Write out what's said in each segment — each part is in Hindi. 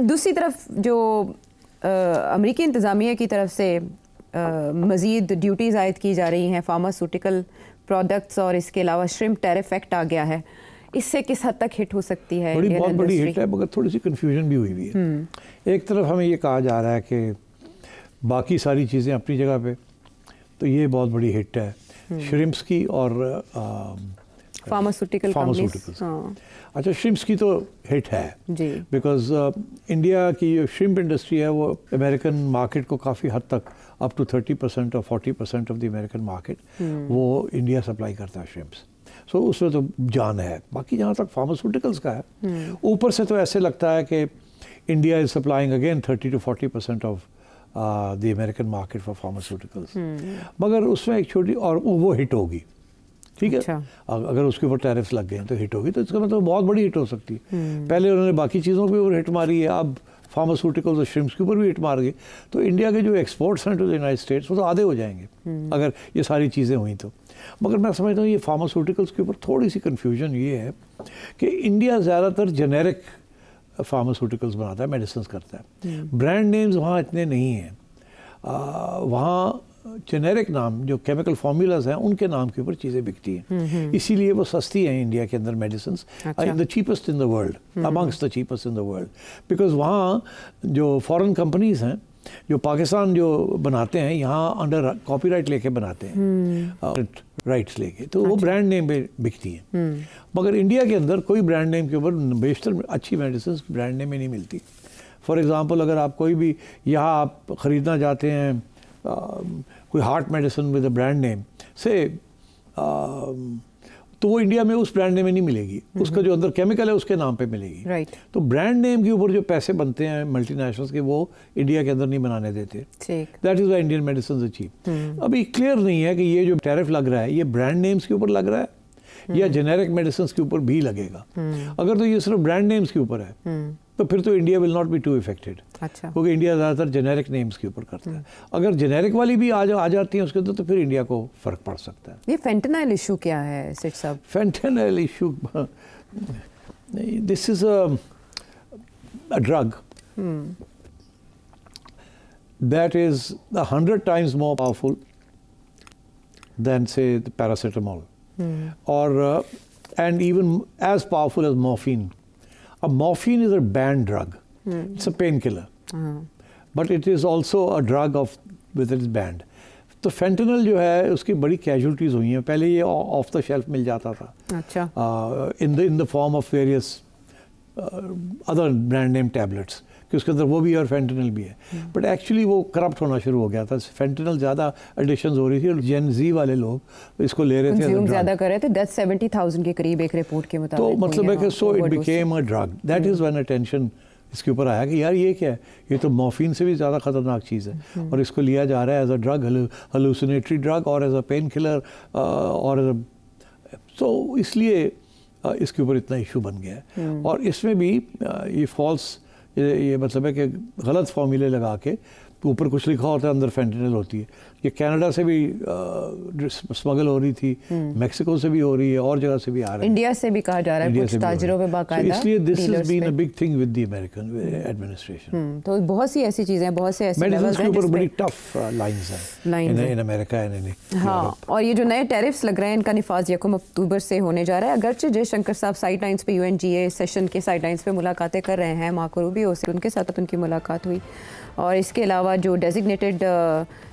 दूसरी तरफ जो अमेरिकी इंतज़ामिया की तरफ से मज़ीद ड्यूटीज़ आयद की जा रही हैं फार्मास्यूटिकल प्रोडक्ट्स और इसके अलावा श्रिम्प टैरिफ एक्ट आ गया है, इससे किस हद तक हिट हो सकती है? बहुत बड़ी हिट है, मगर थोड़ी सी कन्फ्यूजन भी हुई है। एक तरफ हमें ये कहा जा रहा है कि बाकी सारी चीज़ें अपनी जगह पे, तो ये बहुत बड़ी हिट है श्रिम्प्स की और फार्मास्यूटिकल्स। अच्छा, श्रिम्प्स की तो हिट है जी, बिकॉज इंडिया की जो श्रिम्प इंडस्ट्री है वो अमेरिकन मार्केट को काफ़ी हद तक अप टू 30% और 40% ऑफ द अमेरिकन मार्केट वो इंडिया सप्लाई करता है श्रिम्प्स। सो उसमें तो जान है। बाकी जहाँ तक फार्मास्यूटिकल्स का है, ऊपर से तो ऐसे लगता है कि India is supplying again 30 to 40% of the American market for pharmaceuticals, मगर उसमें एक छोटी और वो हिट होगी, ठीक है। अच्छा। अगर उसके ऊपर टैरिफ्स लग गए तो हिट होगी, तो इसका मतलब बहुत बड़ी हिट हो सकती है। पहले उन्होंने बाकी चीज़ों के ऊपर हिट मारी है, अब फार्मास्यूटिकल्स और श्रिम्प्स के ऊपर भी हिट मार गई, तो इंडिया के जो एक्सपोर्ट्स हैं टू द यूनाइटेड स्टेट्स वो तो आधे हो जाएंगे अगर ये सारी चीज़ें हुई तो। मगर मैं समझता हूँ ये फार्मास्यूटिकल्स के ऊपर थोड़ी सी कन्फ्यूजन ये है कि इंडिया ज़्यादातर जेनेरिक फार्मास्यूटिकल्स बनाता है, मेडिसिन करता है, ब्रांड नेम्स वहाँ इतने नहीं हैं। वहाँ जेनेरिक नाम जो केमिकल फार्मूलाज हैं उनके नाम के ऊपर चीज़ें बिकती हैं, इसीलिए वो सस्ती हैं इंडिया के अंदर medicine, the cheapest in the world, amongst the cheapest in the world, because वहाँ जो फॉरेन कंपनीज हैं जो पाकिस्तान जो बनाते हैं यहाँ अंडर कॉपीराइट लेके बनाते हैं, राइट्स लेके, तो वो ब्रांड नेम पे बिकती हैं। मगर इंडिया के अंदर कोई ब्रांड नेम के ऊपर बेशतर अच्छी मेडिसिन ब्रांड नेम में नहीं मिलती। फॉर एग्ज़ाम्पल अगर आप कोई भी यहाँ आप ख़रीदना चाहते हैं कोई heart medicine with a brand name से, तो वो इंडिया में उस ब्रांड नेम में नहीं मिलेगी, उसका जो अंदर केमिकल है उसके नाम पे मिलेगी। right. तो ब्रांड नेम के ऊपर जो पैसे बनते हैं मल्टीनेशनल्स के वो इंडिया के अंदर नहीं बनाने देते। That is why Indian medicine cheap. अभी क्लियर नहीं है कि ये जो टैरिफ लग रहा है ये ब्रांड नेम्स के ऊपर लग रहा है या जेनेरिक मेडिसिन के ऊपर भी लगेगा। अगर तो ये सिर्फ ब्रांड नेम्स के ऊपर है तो फिर तो India will not be too affected, क्योंकि इंडिया ज़्यादातर जेनेरिक नेम्स के ऊपर करता है। अगर जेनेरिक वाली भी आ जाती है उसके अंदर तो फिर इंडिया को फ़र्क पड़ सकता है। ये फेंटेनाइल इशू क्या है सेठ साहब? Fentanyl issue, this is a drug that is 100 times more powerful than say the paracetamol, or and even as powerful as morphine. A morphine is a banned drug. It's a painkiller, but it is also a drug of with its banned. तो फेंटेनल जो है उसकी बड़ी कैजुअलिटीज़ हुई हैं। पहले ये ऑफ द शेल्फ मिल जाता था, अच्छा, in the form of various other brand name tablets, कि उसके अंदर वो भी है और फेंटेनल भी है, बट एक्चुअली वो करप्ट होना शुरू हो गया था। फेंटेनल ज़्यादा एडिशंस हो रही थी और जेन जी वाले लोग इसको ले रहे थे, ज़्यादा कर रहे थे। 70,000 के करीब एक रिपोर्ट के मुताबिक। तो मतलब है कि so it became a drug. That is when attention इसके ऊपर आया कि यार ये क्या है, ये तो मॉर्फिन से भी ज़्यादा ख़तरनाक चीज़ है और इसको लिया जा रहा है एज अ ड्रग, हेलुसिनेटरी ड्रग और एज अ पेन किलर और तो इसलिए इसके ऊपर इतना इशू बन गया है। और इसमें भी ये फॉल्स ये मतलब है कि गलत फॉर्मूले लगा के ऊपर कुछ लिखा होता है, अंदर फेंटेनल होती है। ये कनाडा से भी स्मगल हो रही थी, मेक्सिको से भी हो रही है और जगह से भी आ रहा है, इंडिया से भी कहा जा रहा है कुछ ताजरों पे बाकायदा। इसलिए this has been a big thing with the American administration. तो बहुत सी ऐसी चीज़ें, बहुत से ऐसे मेडिसिन के ऊपर बड़ी टफ लाइंस हैं in America and in Europe. और ये जो नए टैरिफ्स लग रहे हैं इनका निफाज 1 अक्टूबर से होने जा रहा है। अगरचे जयशंकर साहब साइडलाइंस पे UNGA सेशन के साइडलाइंस पे मुलाकातें कर रहे हैं, मार्को रूबियो से उनके साथ उनकी मुलाकात हुई, और इसके अलावा जो डेजिग्नेटेड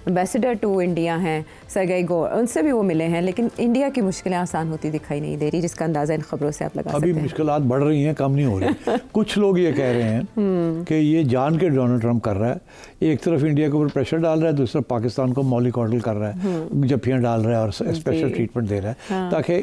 एम्बेसडर टू इंडिया हैं सरगेई गोर, उनसे भी वो मिले हैं, लेकिन इंडिया की मुश्किलें आसान होती दिखाई नहीं दे रही, जिसका अंदाज़ा इन खबरों से आप लगा सकते हैं। अभी मुश्किलात बढ़ रही हैं, कम नहीं हो रही। कुछ लोग ये कह रहे हैं कि ये जान के डोनाल्ड ट्रंप कर रहा है, एक तरफ इंडिया के ऊपर प्रेशर डाल रहा है, दूसरी तरफ पाकिस्तान को मॉलिकॉडल कर रहा है, जफ्फियाँ डाल रहा है और स्पेशल ट्रीटमेंट दे रहा है ताकि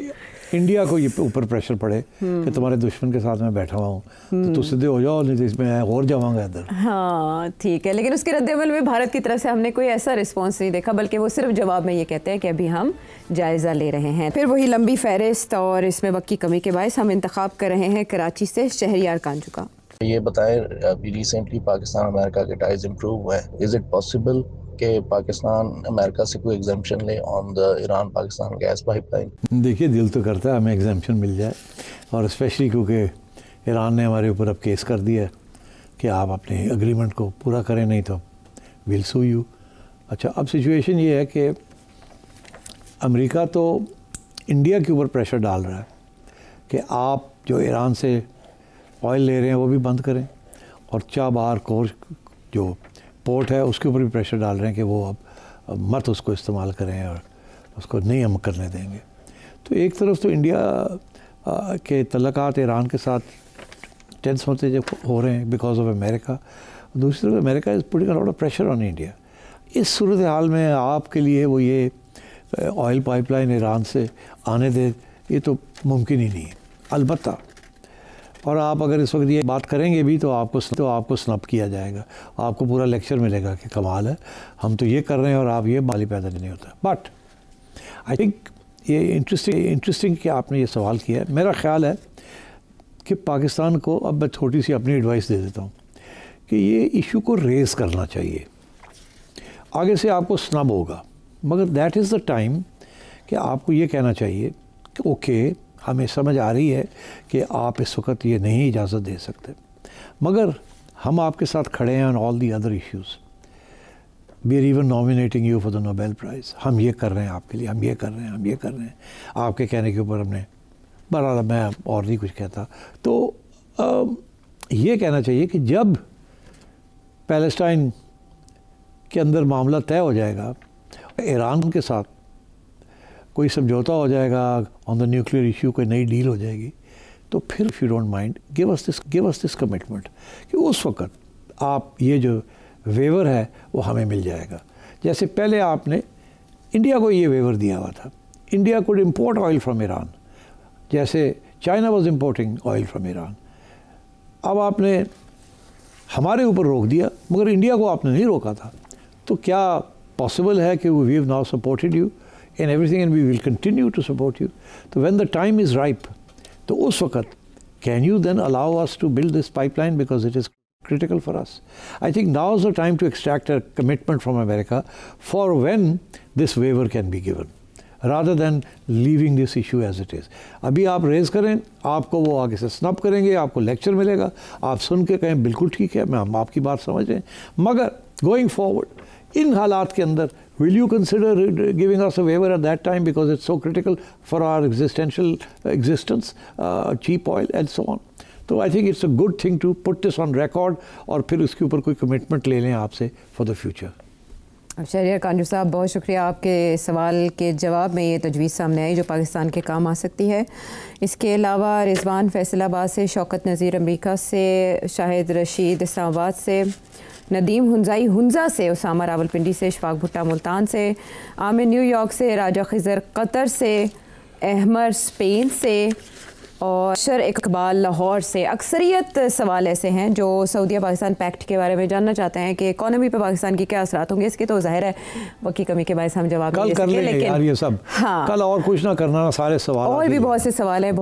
इंडिया को ये ऊपर प्रेशर पड़े कि तुम्हारे दुश्मन के साथ मैं बैठा हुआ हूँ तो तुम सीधे हो जाओ, नहीं तो इसमें और जाऊँगा इधर। हाँ ठीक है, लेकिन उसके रद्द-ए-अमल में भारत की तरफ से हमने कोई ऐसा रिस्पॉन्स नहीं देखा, बल्कि वो सिर्फ जवाब में ये कहते हैं कि अभी हम जायज़ा ले रहे हैं। फिर वही लंबी फहरिस्त और इसमें वक्त की कमी के बायस हम इंतखाब कर रहे हैं कराची से शहरियार कांजू का। ये बताएं, अभी रिसेंटली पाकिस्तान अमेरिका के टाइज इम्प्रूव हुए हैं, इज़ इट पॉसिबल कि पाकिस्तान अमेरिका से कोई एग्जाम्पशन ले on the Iran Pakistan gas pipeline? देखिए, दिल तो करता है हमें एग्जाम्पशन मिल जाए, और स्पेशली क्योंकि ईरान ने हमारे ऊपर अब केस कर दिया है, कि आप अपने एग्रीमेंट को पूरा करें, नहीं तो विल सू यू। अच्छा, अब सिचुएशन ये है कि अमेरिका तो इंडिया के ऊपर प्रेशर डाल रहा है कि आप जो ईरान से ऑयल ले रहे हैं वो भी बंद करें, और चाबार कोर जो पोर्ट है उसके ऊपर भी प्रेशर डाल रहे हैं कि वो अब मत उसको इस्तेमाल करें और उसको नहीं हम करने देंगे। तो एक तरफ तो इंडिया के तल्लुकात ईरान के साथ टेंस होते जो हो रहे हैं बिकॉज ऑफ अमेरिका, दूसरी तरफ America is putting a lot of pressure on India. इस सूरत हाल में आपके लिए वो ये ऑयल पाइपलाइन ईरान से आने दे, ये तो मुमकिन ही नहीं है अलबत्ता। और आप अगर इस वक्त ये बात करेंगे भी तो आपको स्नब किया जाएगा, आपको पूरा लेक्चर मिलेगा कि कमाल है, हम तो ये कर रहे हैं और आप ये माली पैदा नहीं होता। बट आई थिंक ये इंटरेस्टिंग कि आपने ये सवाल किया है। मेरा ख्याल है कि पाकिस्तान को, अब मैं थोड़ी सी अपनी एडवाइस दे देता हूँ कि ये इशू को रेज़ करना चाहिए। आगे से आपको स्नब होगा, मगर दैट इज़ द टाइम कि आपको ये कहना चाहिए कि ओके, हमें समझ आ रही है कि आप इस वक्त ये नहीं इजाज़त दे सकते, मगर हम आपके साथ खड़े हैं on all the other issues. We are even nominating you for the Nobel Prize. हम ये कर रहे हैं आपके लिए, हम ये कर रहे हैं, हम ये कर रहे हैं। आपके कहने के ऊपर हमने, बहरहाल मैं और नहीं कुछ कहता। तो ये कहना चाहिए कि जब पैलेस्टाइन के अंदर मामला तय हो जाएगा, ईरान के साथ कोई समझौता हो जाएगा ऑन द न्यूक्लियर इशू, कोई नई डील हो जाएगी, तो फिर if you don't mind give us this commitment कि उस वक्त आप ये जो वेवर है वो हमें मिल जाएगा। जैसे पहले आपने इंडिया को ये वेवर दिया हुआ था, India could import oil from Iran, जैसे China was importing oil from Iran. अब आपने हमारे ऊपर रोक दिया, मगर इंडिया को आपने नहीं रोका था। तो क्या पॉसिबल है कि we have now supported you in everything and we will continue to support you. तो when the time is ripe, तो उस वक्त can you then allow us to build this pipeline because it is critical for us. I think now is the time to extract a commitment from America for when this waiver can be given, rather than leaving this issue as it is. अभी आप रेज़ करें, आपको वो आगे से स्नब करेंगे, आपको लेक्चर मिलेगा, आप सुन के कहें बिल्कुल ठीक है, हम आपकी बात समझ रहे हैं, मगर गोइंग फॉरवर्ड इन हालात के अंदर will you consider giving us a waiver at that time because it's so critical for our existence, cheap oil and so on. तो I think it's a good thing to put this on record और फिर उसके ऊपर कोई कमिटमेंट ले लें आपसे for the future. Shahryar Kanju साहब, बहुत शुक्रिया। आपके सवाल के जवाब में ये तजवीज़ सामने आई जो पाकिस्तान के काम आ सकती है। इसके अलावा रिजवान फैसलाबाद से, शौकत नज़ीर अमरीका से, शाहिद रशीद इस्लामाबाद से, नदीम हुंजाई हुंजा से, उसामा रावलपिंडी से, इशफाक भुट्टा मुल्तान से, आमिर न्यूयॉर्क से, राजा खिजर कतर से, अहमर स्पेन से और शर इकबाल लाहौर से। अक्सरियत सवाल ऐसे हैं जो सऊदीया पाकिस्तान पैक्ट के बारे में जानना चाहते हैं कि इकोनॉमी पे पाकिस्तान की क्या असरात होंगे। इसके तो जाहिर है वक्त की कमी के बायस हम जवाब कल कर लेंगे, लेकिन ये सब हाँ, कल और कुछ ना करना, सारे सवाल और भी बहुत से सवाल हैं।